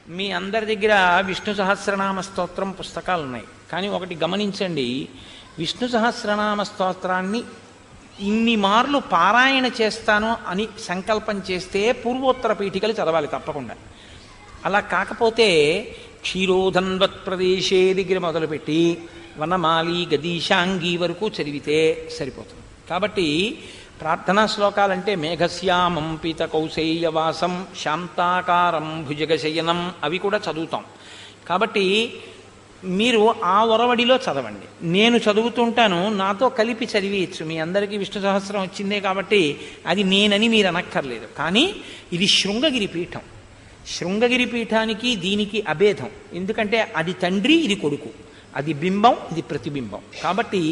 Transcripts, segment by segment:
మీ అందరి దగ్గర విష్ణు సహస్రనామ స్తోత్రం పుస్తకాలు ఉన్నాయి. కానీ ఒకటి గమనించండి, విష్ణు సహస్రనామ స్తోత్రాన్ని ఇన్ని మార్లు పారాయణ చేస్తాను అని సంకల్పం చేస్తే పూర్వోత్తర పీఠికలు చదవాలి తప్పకుండా. అలా కాకపోతే క్షీరోధన్వత్ ప్రదేశే దగ్గర మొదలుపెట్టి వనమాలి గదీశాంగి వరకు చదివితే సరిపోతుంది. కాబట్టి ప్రార్థనా శ్లోకాలంటే మేఘశ్యామం పీత కౌశేయవాసం శాంతాకారం భుజగశయనం అవి కూడా చదువుతాం. కాబట్టి మీరు ఆ ఒరవడిలో చదవండి. నేను చదువుతుంటాను, నాతో కలిపి చదివేయచ్చు. మీ అందరికీ విష్ణు సహస్రం వచ్చిందే కాబట్టి అది నేనని మీరు అనక్కర్లేదు. కానీ ఇది శృంగగిరి పీఠం. శృంగగిరి పీఠానికి దీనికి అభేదం. ఎందుకంటే అది తండ్రి, ఇది కొడుకు, అది బింబం, ఇది ప్రతిబింబం. కాబట్టి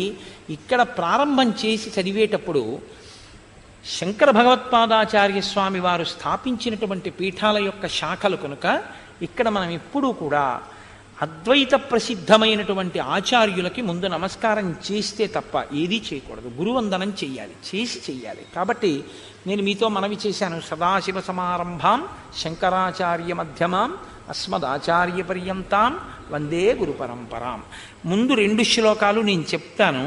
ఇక్కడ ప్రారంభం చేసి చదివేటప్పుడు శంకర భగవత్పాదాచార్య స్వామి వారు స్థాపించినటువంటి పీఠాల యొక్క శాఖలు కనుక ఇక్కడ మనం ఎప్పుడూ కూడా అద్వైత ప్రసిద్ధమైనటువంటి ఆచార్యులకి ముందు నమస్కారం చేస్తే తప్ప ఏదీ చేయకూడదు. గురువందనం చెయ్యాలి. కాబట్టి నేను మీతో మనవి చేశాను, సదాశివ సమారంభాం శంకరాచార్య మధ్యమాం అస్మదాచార్య పర్యంతాం వందే గురు పరంపరాం. ముందు 2 శ్లోకాలు నేను చెప్తాను,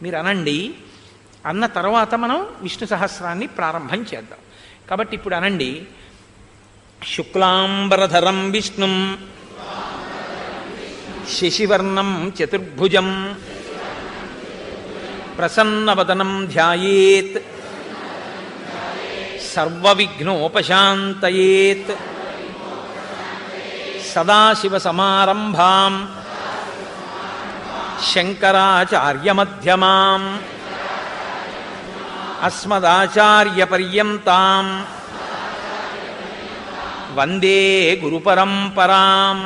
మీరు అనండి. అన్న తర్వాత మనం విష్ణు సహస్రాన్ని ప్రారంభం చేద్దాం. కాబట్టి ఇప్పుడు అనండి. శుక్లాంబరధరం విష్ణుం శశివర్ణం చతుర్భుజం ప్రసన్నవదనం ధ్యాయేత్ సర్వవిఘ్నోపశాంతయేత్ సదాశివ సమారంభాం శంకరాచార్యమధ్యమాం అస్మదాచార్య పర్యంతాం వందే గురు పరంపరాం.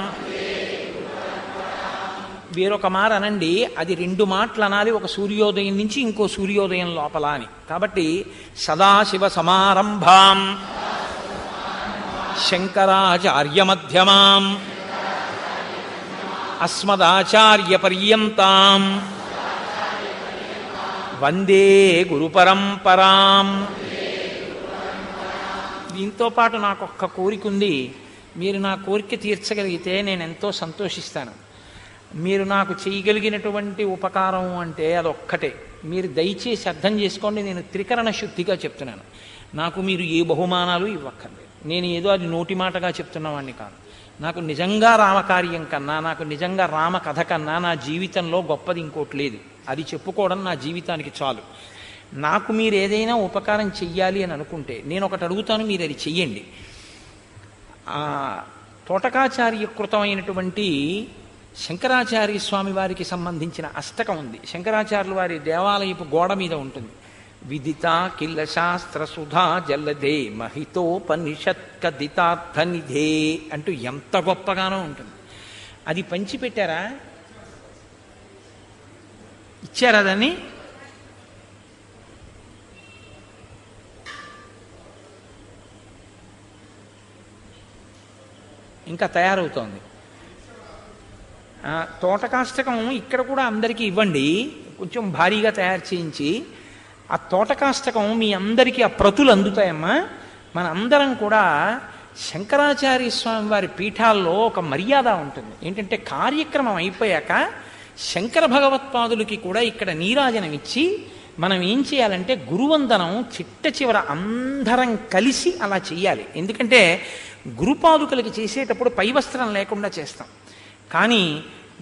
వేరొక మాట అనండి. అది 2 మాటలు అనాలి, ఒక సూర్యోదయం నుంచి ఇంకో సూర్యోదయం లోపల అని. కాబట్టి సదాశివ సమారంభాం శంకరాచార్య మధ్యమాం అస్మదాచార్య పర్యంతాం వందే గురు పరంపరాం. దీంతో పాటు నాకు ఒక్క కోరిక ఉంది. మీరు నా కోరిక తీర్చగలిగితే నేను ఎంతో సంతోషిస్తాను. మీరు నాకు చేయగలిగినటువంటి ఉపకారం అంటే అదొక్కటే. మీరు దయచేసి అర్థం చేసుకోండి, నేను త్రికరణ శుద్ధిగా చెప్తున్నాను. నాకు మీరు ఏ బహుమానాలు ఇవ్వక్కర్లేదు. నేను ఏదో అది నోటి మాటగా చెప్తున్నవాడిని కాదు. నాకు నిజంగా రామకార్యం కన్నా, నాకు నిజంగా రామ కథ కన్నా నా జీవితంలో గొప్పది ఇంకోటి లేదు. అది చెప్పుకోవడం నా జీవితానికి చాలు. నాకు మీరు ఏదైనా ఉపకారం చెయ్యాలి అని అనుకుంటే నేను ఒకటి అడుగుతాను, మీరు అది చెయ్యండి. తోటకాచార్య కృతమైనటువంటి శంకరాచార్య స్వామి వారికి సంబంధించిన అష్టకం ఉంది. శంకరాచార్యుల వారి దేవాలయపు గోడ మీద ఉంటుంది. విదిత కిల్ల శాస్త్ర సుధా జల్లదే మహితోపనిషత్ కదితార్థనిధే అంటూ ఎంత గొప్పగానో ఉంటుంది. అది పంచిపెట్టారా? ఇచ్చారా దాన్ని? ఇంకా తయారవుతోంది. తోటకాష్టకం ఇక్కడ కూడా అందరికీ ఇవ్వండి, కొంచెం భారీగా తయారు చేయించి. ఆ తోటకాష్టకం మీ అందరికీ ఆ ప్రతులు అందుతాయమ్మా. మన అందరం కూడా శంకరాచార్య స్వామి వారి పీఠాల్లో ఒక మర్యాద ఉంటుంది. ఏంటంటే కార్యక్రమం అయిపోయాక శంకర భగవత్పాదులకి కూడా ఇక్కడ నీరాజనం ఇచ్చి మనం ఏం చేయాలంటే గురువందనం చిట్ట చివర అందరం కలిసి అలా చెయ్యాలి. ఎందుకంటే గురుపాదుకలకి చేసేటప్పుడు పై వస్త్రం లేకుండా చేస్తాం. కానీ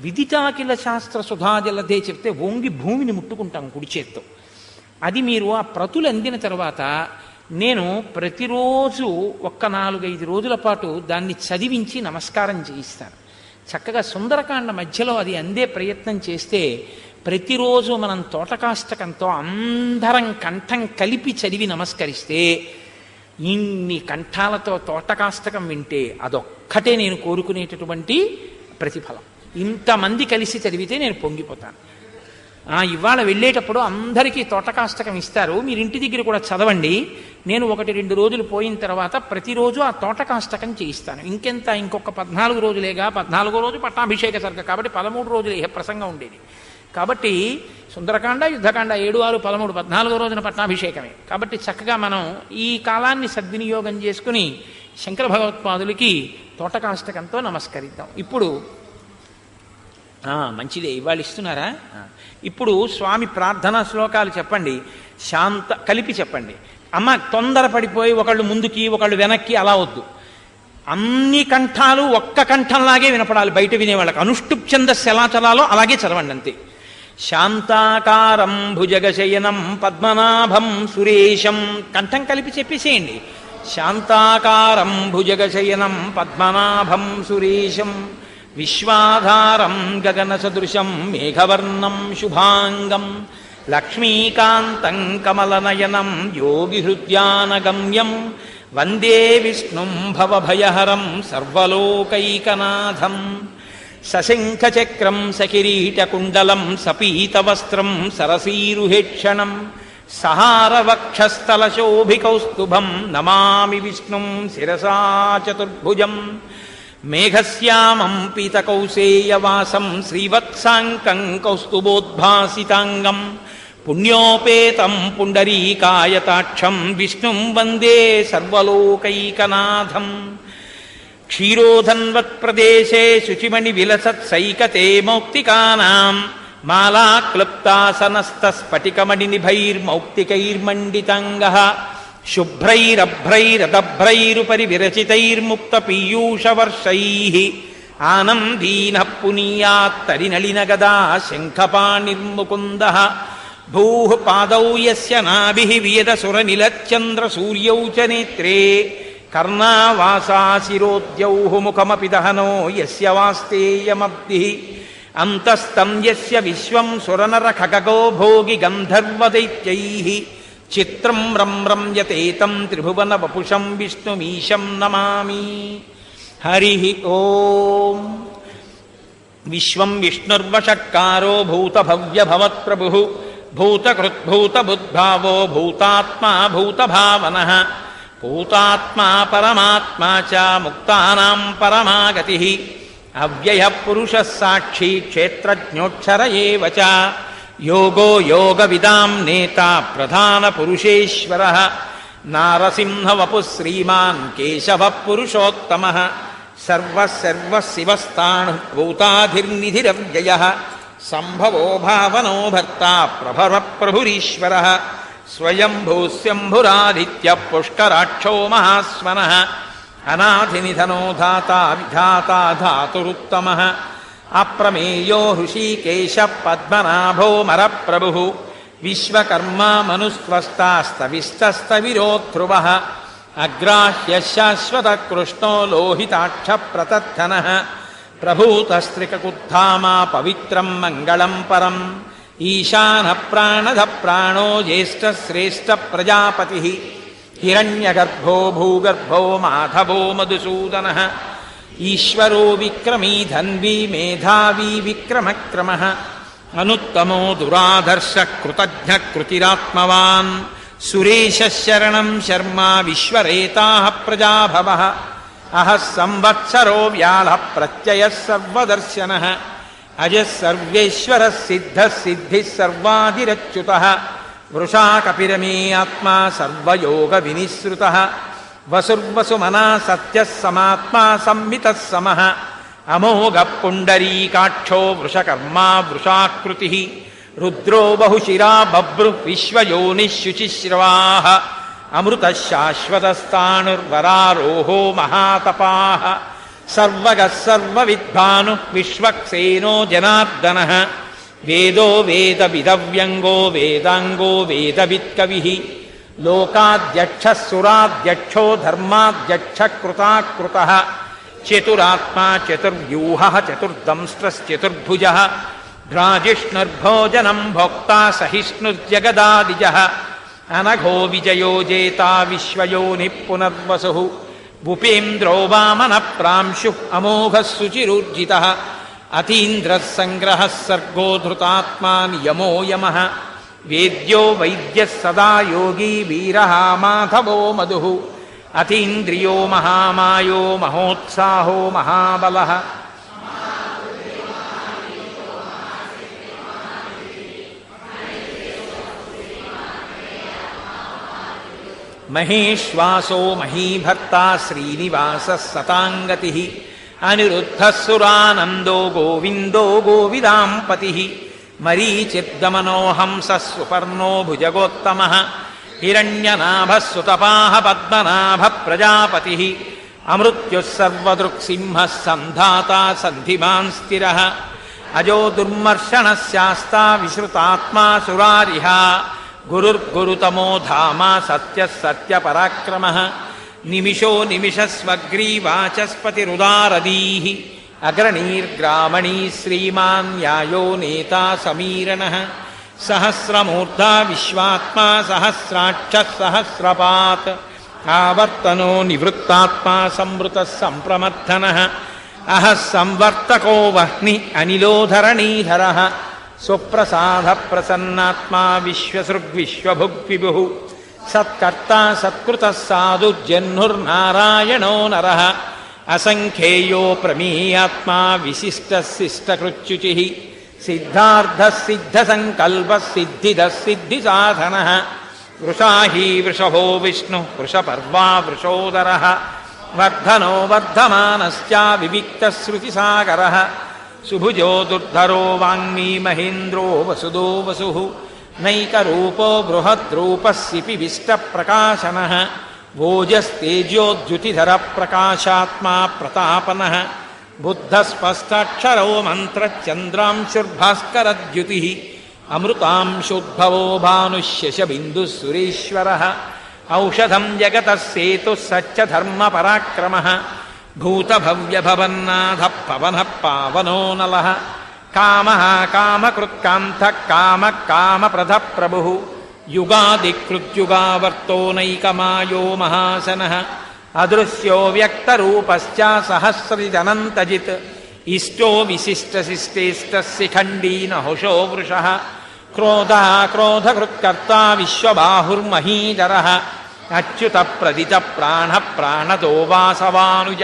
విదితాకిల శాస్త్ర సుధాజలదే చెప్తే వంగి భూమిని ముట్టుకుంటాం కుడి చేత్తో. అది మీరు ఆ ప్రతులు అందిన తర్వాత నేను ప్రతిరోజు ఒక్క 4-5 రోజుల పాటు దాన్ని చదివించి నమస్కారం చేయిస్తాను. చక్కగా సుందరకాండ మధ్యలో అది అందే ప్రయత్నం చేస్తే ప్రతిరోజు మనం తోటకాష్టకంతో అందరం కంఠం కలిపి చదివి నమస్కరిస్తే ఇన్ని కంఠాలతో తోటకాష్టకం వింటే అదొక్కటే నేను కోరుకునేటటువంటి ప్రతిఫలం. ఇంతమంది కలిసి చదివితే నేను పొంగిపోతాను. ఇవాళ వెళ్ళేటప్పుడు అందరికీ తోటకాష్టకం ఇస్తారు, మీరు ఇంటి దగ్గర కూడా చదవండి. నేను 1-2 రోజులు పోయిన తర్వాత ప్రతిరోజు ఆ తోటకాష్టకం చేయిస్తాను. ఇంకెంత, ఇంకొక 14 రోజులేగా. 14వ రోజు పట్టాభిషేక సర్గ కాబట్టి 13 రోజులు ఏ ప్రసంగం ఉండేది. కాబట్టి సుందరకాండ, యుద్ధకాండ 7, 6, 13, 14వ రోజున పట్టాభిషేకమే. కాబట్టి చక్కగా మనం ఈ కాలాన్ని సద్వినియోగం చేసుకుని శంకర భగవత్పాదులకి తోటకాష్టకంతో నమస్కరిద్దాం. ఇప్పుడు మంచిదే, ఇవాళ ఇస్తున్నారా? ఇప్పుడు స్వామి ప్రార్థనా శ్లోకాలు చెప్పండి, కలిపి చెప్పండి. అమ్మ తొందరపడిపోయి ఒకళ్ళు ముందుకి ఒకళ్ళు వెనక్కి అలా వద్దు. అన్ని కంఠాలు ఒక్క కంఠంలాగే వినపడాలి బయట వినేవాళ్ళకి. అనుష్టుప్ ఛందస్సు ఎలా చలాలో అలాగే చదవండి అంతే. శాంతాకారం భుజగశయనం పద్మనాభం సురేశం, కంఠం కలిపి చెప్పేసేయండి. శాంతాకారం భుజగశయనం పద్మనాభం సురేశం విశ్వాధారం గగన సదృశం మేఘవర్ణం శుభాంగం లక్ష్మీకాంతం కమలనయనం యోగిహృద్యానగమ్యం వందే విష్ణుం భవభయహరం సర్వలోకైకనాథం సశంఖచక్రం సకిరీటకుండలం సపీతవస్త్రం సరసీరుహేక్షణం సహారవక్షస్థలశోభికౌస్తుభం నమామి విష్ణుం శిరసా చతుర్భుజం మేఘశ్యామం పీతకౌసేయవాసం శ్రీవత్సాంకం కౌస్తుభోద్భాసితాంగం పుణ్యోపేతం పుండరీకాయతాక్షం విష్ణుం వందే సర్వలోకైకనాథం క్షీరోధన్వత్ప్రదేశే శుచిమణి విలసత్సైకతే మౌక్తికానాం మాలాక్లుప్తాసనస్తస్ఫటికమణినిభైర్మౌక్తికైర్మండితాంగః శుభ్రైరభ్రైరదభ్రైరుపరి విరచితైర్ముక్తపీయూషవర్షైః ఆనందీనః పునీయాత్తరినళినగదా శంఖపాణిర్ముకుందః భూః పాదౌ యస్య నాభిః వియదసురనిలచ్చంద్రసూర్యౌ చ నేత్రే కర్ణావాసాశిరోద్యౌః ముఖమపి దహనో యస్య వాస్తేయమబ్ధిః అంతస్తం యస్య విశ్వం సురనరఖగో భోగి గంధర్వదైత్యైః చిత్రం రమ్యతేతం త్రిభువన వపుషం విష్ణుమీశం నమామి. హరి ఓం. విశ్వం విష్ణుర్వషట్కారో భూతభవ్యభవత్ప్రభుః భూతకృద్భూతబుద్భావో భూతాత్మా భూతభావనః భూతాత్మా పరమాత్మా చ ముక్తానాం పరమాగతిః అవ్యయః పురుషः సాక్షి క్షేత్రజ్ఞోక్షర ఏవ చ యోగో యోగవిదాం నేత ప్రధాన పురుషేశ్వరః నారసింహవపుః శ్రీమాన్ కేశవః పురుషోత్తమః సర్వశివస్థాణుః భూతాధిర్నిధిరవ్యయః సంభవో భావనో భర్త ప్రభవః స్వయంభూస్యంభురాదిత్యః పుష్కరాక్షో మహాస్వనః అనాధినిధనో ధాతా విధాతా ధాతురుత్తమః అప్రమేయో హృషీకేశ పద్మనాభో మరప్రభుః విశ్వకర్మా మనుస్త్వస్తాస్తవిస్తస్తవిరోధ్రువః అగ్రాహ్య శాశ్వత కృష్ణో లోహితాక్ష ప్రతద్ధనః ప్రభూతస్త్రికకుద్ధామా పవిత్రం మంగళం పరం ఈశాన ప్రాణద ప్రాణో జ్యేష్ఠశ్రేష్ఠ ప్రజాపతిః హిరణ్యగర్భో భూగర్భో మాధవో మధుసూదనః ఈశ్వరో విక్రమీ ధన్వీ మేధావీ విక్రమక్రమః అనుత్తమో దురాధర్ష కృతజ్ఞ కృతిరాత్మవాన్ సురేశः శరణం శర్మ విశ్వరేతాః ప్రజాభవః అహః సంవత్సరో వ్యాళః ప్రత్యయः సర్వదర్శనః అజः సర్వేశ్వరः సిద్ధः సిద్ధిः సర్వాదిరచ్యుతः వృషా కపిరమే ఆత్మా సర్వయోగ వినిశ్రుతः వసుర్వసుమనా సత్యः సమాత్మా సంవితः సమః అమోఘ పుండరీకాక్షో వృషకర్మా వృషాకృతిః రుద్రో బహుశిరా బభ్రుః విశ్వయోనిః శుచిశ్రవాः అమృతః శాశ్వతస్థాణుర్వరారోహో మహాతపాః సర్వగः సర్వవిద్భానుః విశ్వక్సేనో జనార్దనः వేదో వేదవిదవ్యంగో వేదాంగో వేదవిత్కవిః లోకాధ్యక్షः సురాధ్యక్షో ధర్మాధ్యక్షः కృతాకృతः చతురాత్మా చతుర్వ్యూహः చతుర్దంష్ట్రశ్చతుర్భుజः భ్రాజిష్ణుర్భోజనం భోక్తా సహిష్ణుర్జగదాదిజः అనఘో విజయో జేతా విశ్వయోనిః పునర్వసుః భూపేంద్రో వామనః ప్రాంశుః అమోఘः శుచిరూర్జితः అతీంద్రः సంగ్రహः సర్గో ధృతాత్మా నియమో యమः వేద్యో వైద్యः సదా యోగీ వీరः మాధవో మధుః అతీంద్రియో మహామాయో మహోత్సాహో మహాబలః మహేశ్వాసో మహీభర్త శ్రీనివాస సతాంగతి అనిరుద్ధసురానందో గోవిందో గోవిదాంపతి మరీచిర్దమనో హంస సుపర్ణో భుజగోత్తమ హిరణ్యనాభసుతపాహ పద్మనాభ ప్రజాపతి అమృత్యుస్సర్వదృక్సింహ సంధాత సంధిమాన్ స్థిర అజో దుర్మర్షణ శాస్తా విశ్రుతాత్మా సురారిహ గురుర్గురుతమో ధామ సత్య సత్యపరాక్రమ నిమిషో నిమిషస్వగ్రీవాచస్పతిరుదారదీ అగ్రణీర్గ్రామణీ శ్రీమాన్ న్యాయో నేతా సమీరణ సహస్రమూర్ధా విశ్వాత్మా సహస్రాక్ష సహస్రపాత్ ఆవర్తనో నివృత్తాత్మా సంవృత సంప్రమర్థన అహ సంవర్తకో వహ్ని అనిలోధరణీధర సుప్రసాద ప్రసన్నాత్మా విశ్వసృగ్విశ్వభుగ్విభు సత్కర్త సత్కృత సాధుర్జహ్నుర్నారాయణో నర అసంఖ్యేయో ప్రమేయాత్మా విశిష్టశిష్టకృత్యుచి సిద్ధార్థ సిద్ధ సంకల్ప సిద్ధిద సిద్ధి సాధన వృషాహీ వృషభో విష్ణు వృషపర్వా వృషోదర వర్ధనో వర్ధమానశ్చ వివిక్తశ్రుతిసాగర సుభుజో దుర్ధరో వాంగ్మీ మహేంద్రో వసుదో వసు నైకరూపో బృహద్రూపస్సిపి విష్టప్రకాశన ఓజస్తేజోద్యుతిధర ప్రకాశాత్మా ప్రతాపన బుద్ధస్పష్టాక్షరో మంత్రచంద్రాంశుర్భాస్కరద్యుతి అమృతాంశోద్భవో భానుశశబిందు సురేశ్వర ఔషధం జగత సేతు సత్యధర్మపరాక్రమ భూతభవ్యభవన్నాథ పవన పావనో నల కామ కామకృత్కాంత కామ కామప్రద ప్రభు యుగాదికృత్యుగావర్తో నైకమాయో మహాసన అదృశ్యో వ్యక్తరూపశ్చ సహస్రజనంతజిత్ ఇష్టో విశిష్టశిష్టేష్ట శిఖండీ నహుషో వృష క్రోధ క్రోధకృత్కర్త విశ్వబాహుర్మహీధర అచ్యుత ప్రదిత ప్రాణ ప్రాణదో వాసవానుజ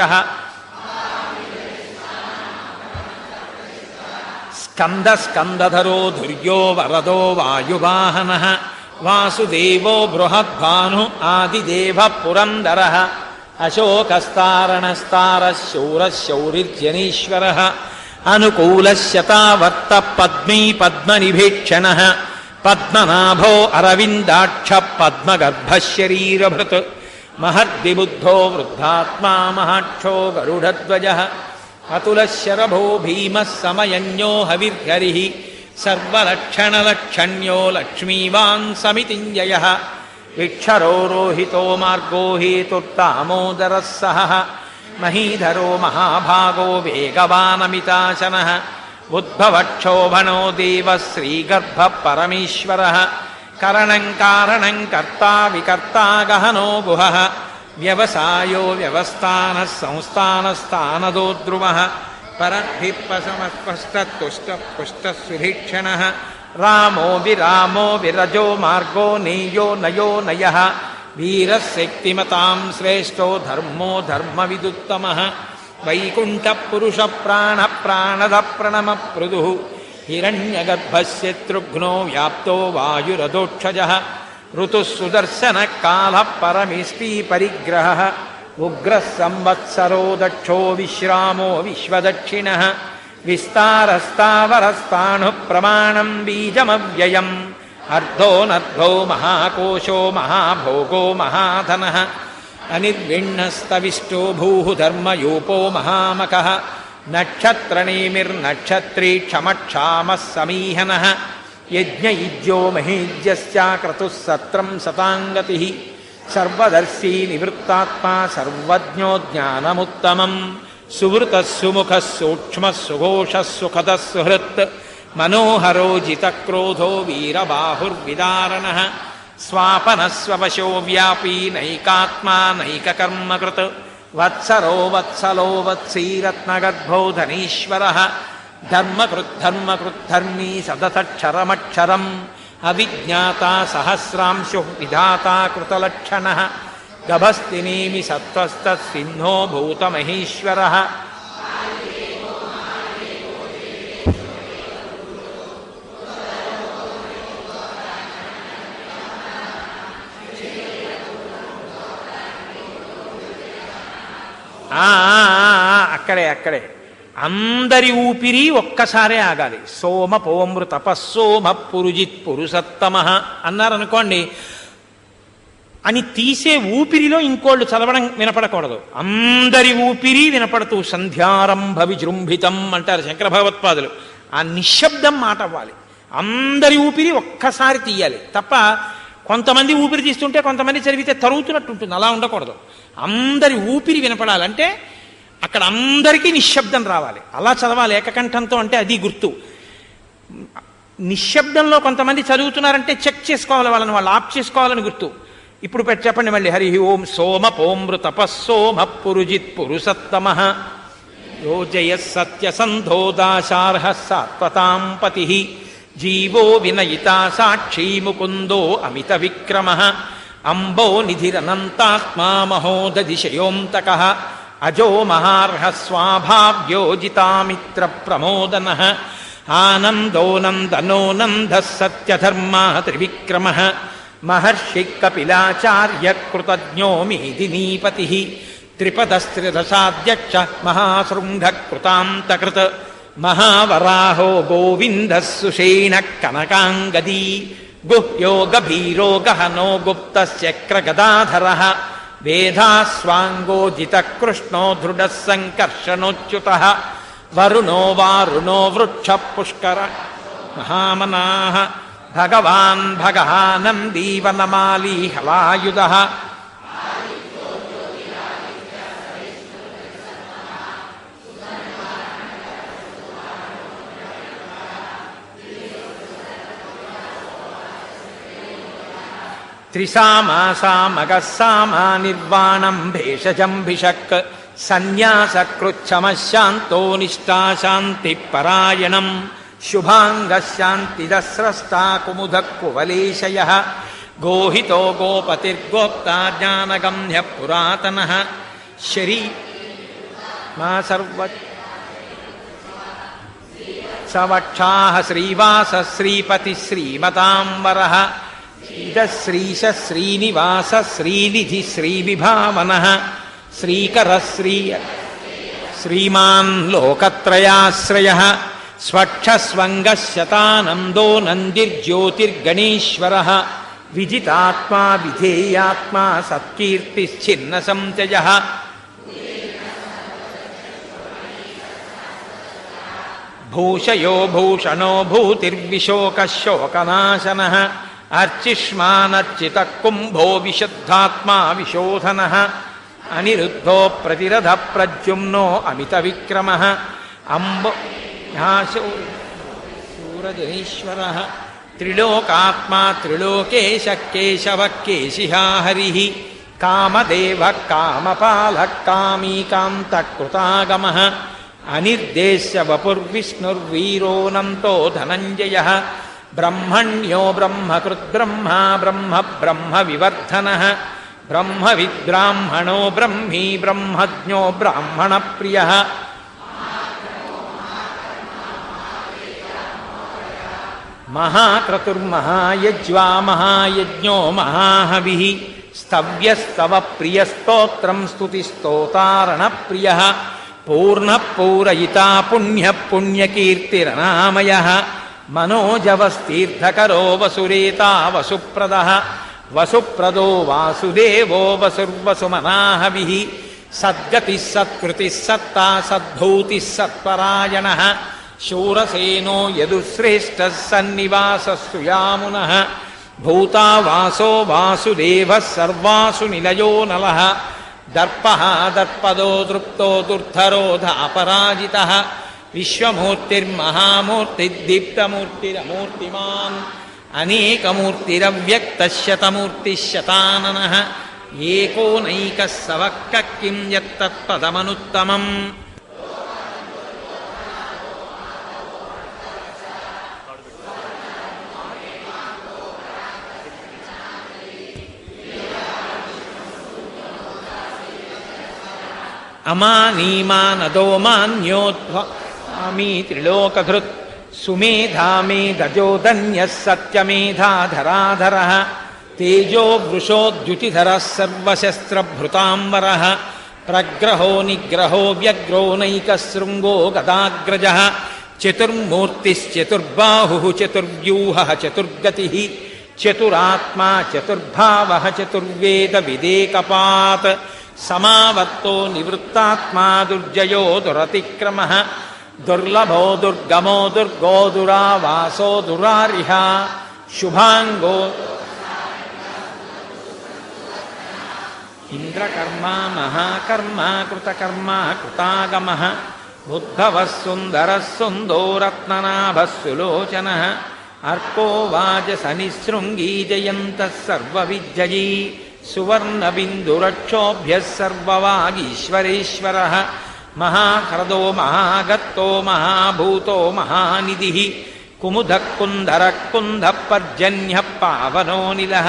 స్కంద స్కందధరో ధుర్యో వరదో వాయువాహన వాసుదేవో బృహద్భాను ఆదిదేవ పురందర అశోకస్తారణస్తార శౌర శౌరిర్జనీశ్వర అనుకూలశతావర్త పద్మీ పద్మనిభీక్షణ పద్మనాభో అరవిందాక్ష పద్మగర్భశరీరభృత్ మహద్విబుద్ధో వృద్ధాత్మా మహాక్షో గరుడధ్వజ అతులశరభో భీమః సమయజ్ఞో హవిర్హరి సర్వలక్షణలక్షణ్యో లక్ష్మీవాన్ సమితింజయ విక్షరో రోహితో మార్గో హేతుర్దామోదరः సహ మహీధరో మహాభాగో వేగవానమితాశన ఉద్భవక్షోభణో దేవ శ్రీగర్భ పరమేశ్వర కరణం కారణం కర్తా వికర్తా గహనో గుహ వ్యవసాయో వ్యవస్థాన సంస్థానస్థానదో ధ్రువ పరద్భిప్పసమస్పష్టతుష్టపుష్టసుభీక్షణ రామో విరామో విరజో మార్గో నేయో నయో నయ వీరశక్తిమతాం శ్రేష్టో ధర్మో ధర్మవిదుత్తమ వైకుంఠ పురుష ప్రాణ ప్రాణద ప్రణమ పృదు హిరణ్యగర్భశత్రుఘ్నో వ్యాప్తో వాయురథోక్షజ ఋతుః సుదర్శన కాల పరమేష్టి పరిగ్రహ ఉగ్ర సంవత్సరో దక్షో విశ్రామో విశ్వదక్షిణ విస్తారస్తావరస్తాణు ప్రమాణం బీజమవ్యయం అర్ధోనర్ధో మహాకోశో మహాభోగో మహాధన అనిర్విణ్ణస్తవిష్టో భూధర్మయూపో మహామకః నక్షత్రనేమిర్నక్షత్రీ క్షమక్షామः సమీహనः యజ్ఞయుజ్యో మహేజ్యశ్చ క్రతుః సత్రం శతాంగతిః సర్వదర్శీ నివృత్తాత్మా సర్వజ్ఞో జ్ఞానముత్తమం సువృతः సుముఖः సూక్ష్మः సుఘోషः సుఖదः సుహృత్ మనోహరో జితక్రోధో వీరబాహుర్విదారణः స్వాపనస్వశో వ్యాపీ నైకాత్మా నైకకర్మకృత్ వత్సరో వత్సలో వత్సీరత్నగర్భో ధనీశ్వరः ధర్మకృద్ధర్మకృద్ధర్మీ సదసక్షరమక్షరం అవిజ్ఞాత సహస్రాంశు విధాత కృతలక్షణः గభస్తినేమి సత్వస్తసిన్హో భూతమహేశ్వరः అక్కడే అక్కడే అందరి ఊపిరి ఒక్కసారే ఆగాలి. సోమ పోమృ తపస్సోమ పురుజిత్ పురుషత్తమ అన్నారనుకోండి, అని తీసే ఊపిరిలో ఇంకోళ్ళు చదవడం వినపడకూడదు. అందరి ఊపిరి వినపడుతూ సంధ్యారంభ విజృంభితం అంటారు శంకర భగవత్పాదులు. ఆ నిశ్శబ్దం మాట అవ్వాలి. అందరి ఊపిరి ఒక్కసారి తీయాలి తప్ప కొంతమంది ఊపిరి తీస్తుంటే కొంతమంది చదివితే తరుగుతున్నట్టు ఉంటుంది. అలా ఉండకూడదు. అందరి ఊపిరి వినపడాలంటే అక్కడ అందరికీ నిశ్శబ్దం రావాలి. అలా చదవాలి ఏకకంఠంతో. అంటే అది గుర్తు. నిశ్శబ్దంలో కొంతమంది చదువుతున్నారంటే చెక్ చేసుకోవాలి, వాళ్ళని వాళ్ళు ఆఫ్ చేసుకోవాలని గుర్తు. ఇప్పుడు చెప్పండి మళ్ళీ. హరి ఓం సోమ పోమృ తపస్సోమ పురుజిత్ పురుషత్తమ యోజయ సత్యసంధోదాశార్హ సాత్వతాం పతి జీవో వినయితా సాక్షీ ముకుందో అమిత విక్రమ అంబో నిధిరనంతాత్మా మహోదధిశయోంతక అజో మహార్హ స్వాభావ్యోజితామిత్ర ప్రమోదన ఆనందో నందనో నంద సత్యధర్మా త్రివిక్రమ మహర్షి కపిలాచార్య కృతజ్ఞో మేదినీపతి త్రిపదస్త్రిదశాధ్యక్ష మహాశృంగ కృతాంతకృత్ మహావరాహో గోవింద సుషేణ కనకాంగదీ గుహ్యో గభీరో గహనో గుప్తశ్చక్రగదాధర వేదాస్వాంగోజిత కృష్ణో దృఢ సంకర్షణోచ్యుత వరుణో వారుణో వృక్ష పుష్కర మహామనాః భగవాన్ భగవానందీవనమాలీ హలాయుధ త్రిసామాసామగస్సామా నిర్వాణం భేషజంభిషక్ సన్యాసకృచ్ఛమశాంతో నిష్ఠాశాంతి పరాయణం శుభాంగశాంతిదస్రష్టా కుముద కువలేశయ గోహితో గోపతిర్గోప్తా జ్ఞానగమ్య పురాతన శరీ మా సర్వ సవక్షా శ్రీవాస శ్రీపతి శ్రీమతాంబర శ్రీశ శ్రీనివాస శ్రీనిధి శ్రీవిభావన శ్రీకర శ్రీమాన్ లోకత్రయాశ్రయ స్వక్షస్వంగశతానందో నందిర్జ్యోతిర్గణేశ్వర విజితాత్మా విధేయాత్మా సత్కీర్తిశ్చిన్న సంచయ భూషయో భూషణో భూతిర్విశోకశోకనాశన అర్చిష్మానర్చిత కుంభో విశుద్ధాత్మా విశోధన అనిరుద్ధో ప్రతిరథ ప్రద్యుమ్నో అమిత విక్రమ అంబో శూరజనీశ్వర త్రిలోకాత్మా త్రిలోకేశ కేశవ కేశిహా హరి కామదేవ కామపాల కామీకాంత కృతాగమ అనిర్దేశ్య వపుర్విష్ణుర్వీరోనంతో ధనంజయ బ్రహ్మణ్యో బ్రహ్మకృద్బ్రహ్మ బ్రహ్మ బ్రహ్మ వివర్ధన బ్రహ్మవిద్బ్రాహ్మణో బ్రహ్మీ బ్రహ్మజ్ఞో బ్రాహ్మణ ప్రియ మహాక్రతుర్మహాయజ్వా మహాయజ్ఞో మహాహవి స్తవ్యస్తవ ప్రియస్తోత్రం స్తుతిస్తోతారణ ప్రియ పూర్ణ పూరయితా పుణ్య పుణ్యకీర్తిరనామయ మనోజవస్తీర్థకరో వసురేతా వసుప్రద వసుప్రదో వాసుదేవో వసుర్వసుమనాహవి సద్గతి సత్కృతి సత్తా సద్భూతి సత్పరాయణ శూరసేనో యదుశ్రేష్ఠ సన్నివాసస్సు యామున భూతా వాసో వాసుదేవ సర్వాసు నిలయో నల దర్ప దర్పదో దృప్తో దుర్ధరోధాపరాజిత విశ్వమూర్తిర్మహామూర్తిర్దీప్తమూర్తిరమూర్తిమాన్ అనేకమూర్తిరవ్యక్తశతమూర్తిశతానన ఏకోనైక సవక్క కిం యత్తత్పదమనుత్తమం అమానీమానదో మాన్యోద్వామీ త్రిలోకధృత్ సుమేధా మేధజోధన్యః సత్యమేధాధరాధరః తేజో వృషోద్యుతిధరः సర్వశస్త్రభృతాంబరः ప్రగ్రహో నిగ్రహో వ్యగ్రో నైకశృంగో గదాగ్రజః చతుర్మూర్తిశ్చతుర్బాహుః చతుర్వ్యూహः చతుర్గతిః చతురాత్మా చతుర్భావః చతుర్వేద విదేకపాత్ సమావర్తో నివృత్తాత్మా దుర్జయో దురతిక్రమః దుర్లభో దుర్గమో దుర్గో దురావాసో దురారిహ శుభాంగో ఇంద్రకర్మ మహాకర్మ కృతకర్మ కృతాగమః ఉద్భవః సుందరः సుందో రత్ననాభः సులోచనః అర్కో వాజసనిశృంగీ జయంతః సర్వవిద్యయీ సువర్ణబిందురక్షోభ్యः సర్వవాగీశ్వరేశ్వరः మహాహ్రదో మహాగర్తో మహాభూతో మహానిధిః కుముదః కుందరః కుందః పర్జన్యః పావనోనిలः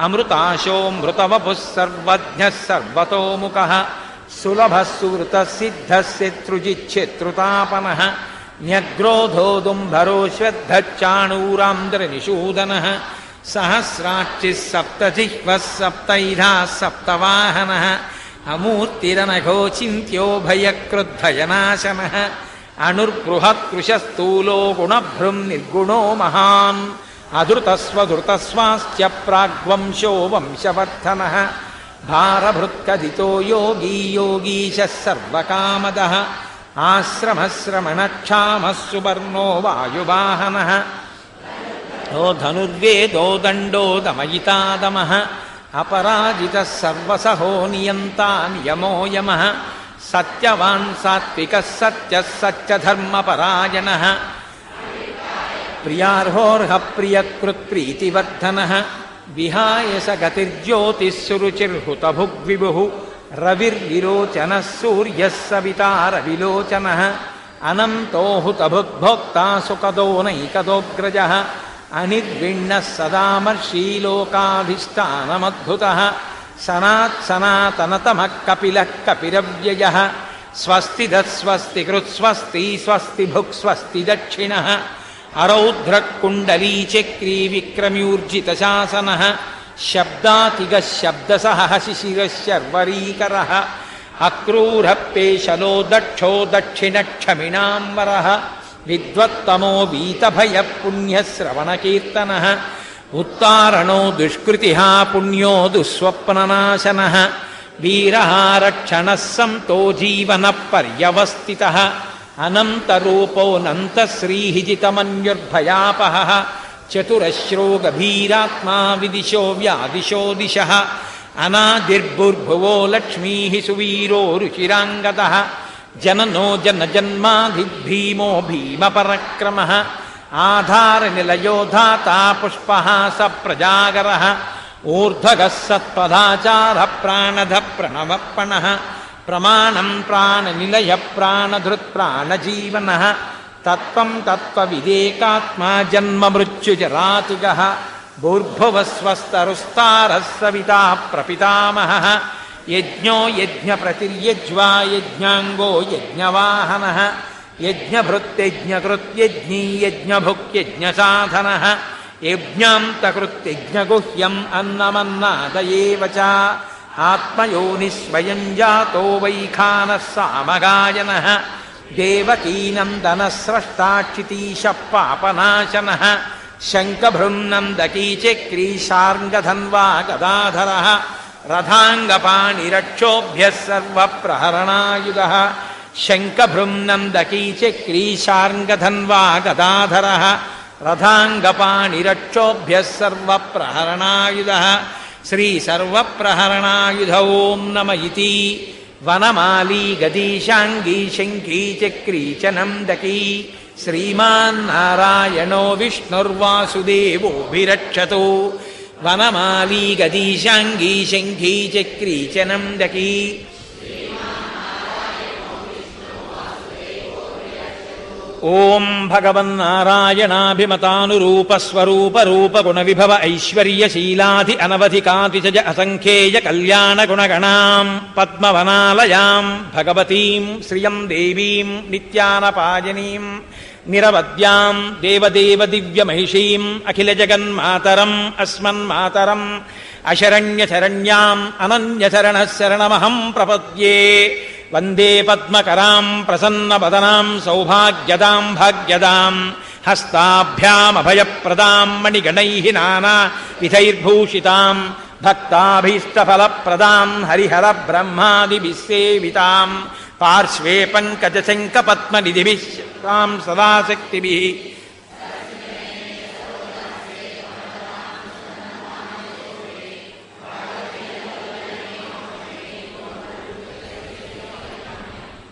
అమృతాశోమృతవపుః సర్వజ్ఞః సర్వతోముఖः సులభः సువృతः సిద్ధः శత్రుజిచ్ఛత్రుతాపనः న్యగ్రోధో దుంభరో శ్వద్ధశ్చాణూరాంధ్రనిషూదనः సహస్రాక్షిः సప్తజిహ్వः సప్తైధాः సప్తవాహనः అమూర్తిరనఘో చింత్యో భయక్రుద్ధయనాశనः అణుర్బృహత్కృశస్థూలో గుణభృం నిర్గుణో మహాన్ అధృతస్వధృతస్వాశ్చ ప్రాగ్వంశో వంశవర్ధనः భారభృత్కథితో యోగీ యోగీశः సర్వకామదः ఆశ్రమశ్రమణక్షామः సువర్ణో వాయువాహనः ఓ ధనుర్వేదో దండో దమయితాదమః అపరాజితः సర్వసహో నియంతా నియమో యమః సత్యవాన్ సాత్వికः సత్యः సత్యధర్మపరాయణः ప్రియార్హోర్హ ప్రియకృత్ప్రీతివర్ధనः విహాయ స గతిర్జ్యోతిః సురుచిర్హుతభుగ్విభుః రవిర్విరోచనः సూర్యः సవితా రవిలోచనः అనంతో హుతభుగ్భోక్తా సుఖదో నైకదోగ్రజः అనిర్విణ్ణः సదామర్షీలోకాధిష్టానమద్భుతः సనాతనతమః కపిలः కపిరవ్యయः స్వస్తిదः స్వస్తికృత్స్వస్తి స్వస్తిభుక్ స్వస్తి దక్షిణः అరౌధ్రకుండలీచక్రీ విక్రమ్యూర్జితశాసనः శబ్దాతిగः శబ్దసహ శిశిరः శర్వరీకరः అక్రూరపేశలో దక్షో దక్షిణక్షమిణాంబరः విద్వత్తమో వీతభయః పుణ్యः శ్రవణకీర్తనः ఉత్తారణో దుష్కృతిః పుణ్యో దుస్వప్ననాశనः వీరः రక్షణः సంతో జీవనః పర్యవస్థితः అనంతరూపోనంతశ్రీః జితమన్యుర్భయాపహः చతురశ్రో గభీరాత్మా విదిశో వ్యాదిశో దిశः అనాదిర్భుర్భువో లక్ష్మీః సువీరో రుచిరాంగదः జననో జనజన్మాధిభీమో భీమపరక్రమः ఆధారనిలయో ధాతా పుష్పహాస ప్రజాగరः ఊర్ధ్వగः సత్పదాచారः ప్రాణధః ప్రణవప్పణः ప్రమాణం ప్రాణనిలయ ప్రాణధృత్ ప్రాణజీవనः తత్వం తత్వవిదేకాత్మా జన్మమృత్యుజరాతుగः భూర్భువస్వస్తరుస్తారः సవితా ప్రపితామహः యజ్ఞో యజ్ఞప్రతిర్యజ్వా యజ్ఞాంగో యజ్ఞవాహనः యజ్ఞభృత్యజ్ఞకృత్యజ్ఞీ యజ్ఞభుక్యజ్ఞసాధనः యజ్ఞాంతకృత్యజ్ఞగుహ్యం అన్నమన్నాదయేవ చ ఆత్మయోని స్వయం జాతో వైఖానः సామగాయనः దేవకీనందనः స్రష్టాక్షితీశ పాపనాశనः శంఖభృన్నందకీ చక్రీ శార్ంగధన్వా గదాధరः రథాంగపాణిరక్షోభ్యः సర్వప్రహరణాయుధः శంఖభృన్నందకీ చక్రీ శార్ంగధన్వా గదాధరः రథాంగపాణిరక్షోభ్యः సర్వప్రహరణాయుధः శ్రీ సర్వప్రహరణాయుధ ఓం నమ ఇతి వనమాలీ గదీశాంగీ శంఖీ చక్రీ చ నందకీ శ్రీమాన్నారాయణో విష్ణుర్వాసుదేవోభిరక్షతు వనమాలీ గదీశాంగీ శంఖీ చక్రీ చ నందకీ ఓం భగవన్నారాయణాభిమతానురూపస్వరూపరూపగుణ ఐశ్వర్యశీలాధి అనవధికాతిశజ అసంఖ్యేయ కళ్యాణగుణగణాం పద్మవనాలయాం భగవతీం శ్రియం దేవీం నిత్యానపాయనీం నిరవద్యాం దేవదేవ దివ్యమహిషీం అఖిలజగన్మాతరం అస్మన్మాతరం అశరణ్యశరణ్యాం అనన్యశరణః శరణమహం ప్రపద్యే. వందే పద్మకరాం ప్రసన్నవదనాం సౌభాగ్యదాం భాగ్యదాం హస్తాభ్యామభయప్రదాం మణిగణైః నానా విధైర్భూషితాం భక్తాభీష్టఫలప్రదాం హరిహర బ్రహ్మాదిభిः సేవితాం పార్శ్వే పంకజశంఖపద్మనిధిభిः తాం సదాశక్తిభిः.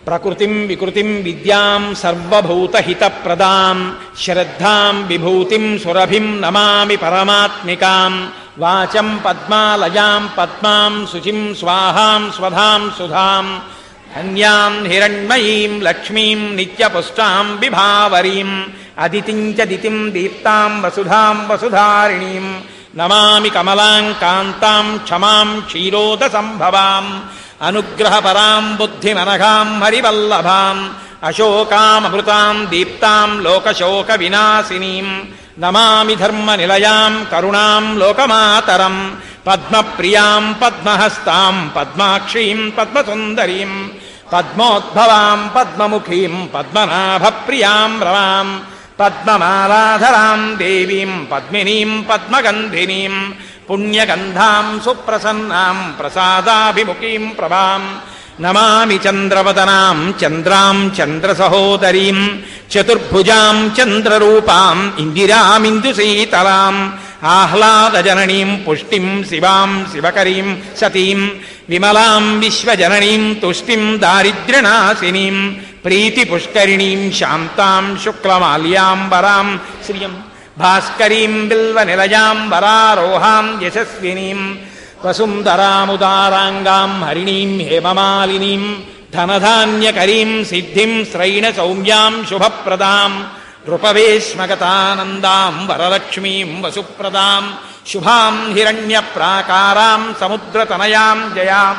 ప్రకృతిం వికృతిం విద్యాం సర్వభూతహితప్రదాం శ్రద్ధాం విభూతిం సురభిం నమామి పరమాత్మికాం. వాచం పద్మాలయాం పద్మాం శుచిం స్వాహాం స్వధాం సుధాం ధన్యాం హిరణ్మయీం లక్ష్మీం నిత్యపుష్టాం విభావరీం అదితిం చ దితిం దీప్తాం వసుధాం వసుధారిణీం. నమామి కమలాం కాంతాం క్షమాం క్షీరోద సంభవాం అనుగ్రహపరాం బుద్ధిమనఘాం హరివల్లభాం అశోకామృతాం దీప్తాం లోకశోక వినాశినీం. నమామి ధర్మనిలయాం కరుణాం లోకమాతరం పద్మప్రియాం పద్మహస్తాం పద్మాక్షీం పద్మసుందరీం పద్మోద్భవాం పద్మముఖీం పద్మనాభప్రియాం రమాం పద్మమాలాధరాం దేవీం పద్మినీం పద్మగంధినీం పుణ్యగంధాం సుప్రసన్నాం ప్రసాదాభిముఖీం ప్రభాం. నమామి చంద్రవదనాం చంద్రాం చంద్రసహోదరీం చతుర్భుజాం చంద్రరూపాం ఇందిరామిందుశీతలాం ఆహ్లాదజననీం పుష్టిం శివాం శివకరీం సతీం విమలాం విశ్వజననీం తుష్టిం దారిద్ర్యనాశినీం ప్రీతిపుష్కరిణీం శాంతాం శుక్లమాల్యాంబరాం శ్రియం భాస్కరీం బిల్వనిలయాం వరారోహాం యశస్వినీం వసుంధరాముదారాంగాం హరిణీం హేమమాలినీం ధనధాన్యకరీం సిద్ధిం శ్రైణ సౌమ్యాం శుభప్రదాం నృపవేశ్మగతానందాం వరలక్ష్మీం వసుప్రదాం శుభాం హిరణ్యప్రాకారాం సముద్రతనయాం జయాం.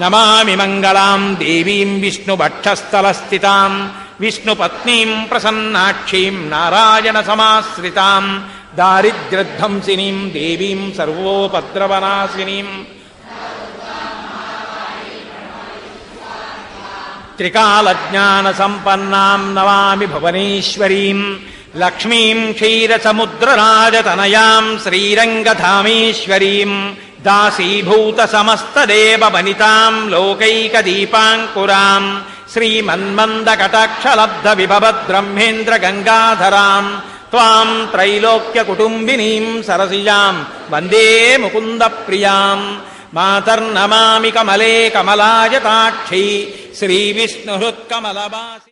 నమామి మంగళాం దేవీం విష్ణుభక్షస్థలస్థితాం విష్ణుపత్నీం ప్రసన్నాక్షీం నారాయణ సమాశ్రితాం దారిద్ర్యధ్వంసినీం దేవీం సర్వోపద్రవనాశినీం. త్రికాలజ్ఞానసంపన్నాం నమామి భువనేశ్వరీం లక్ష్మీం క్షీరసముద్రరాజతనయాం శ్రీరంగధామేశ్వరీం దాసీభూతసమస్తదేవవనితాం లోకైకదీపాంకురాం శ్రీమన్మందకటాక్షలబ్ధవిభవద్బ్రహ్మేంద్రగంగాధరాం త్వాం త్రైలోక్యకుటుంబినీం సరసిజాం వందే ముకుందప్రియాం. మాతర్నమామి కమలే కమలాయతాక్షి శ్రీవిష్ణుహృత్కమలవాసి.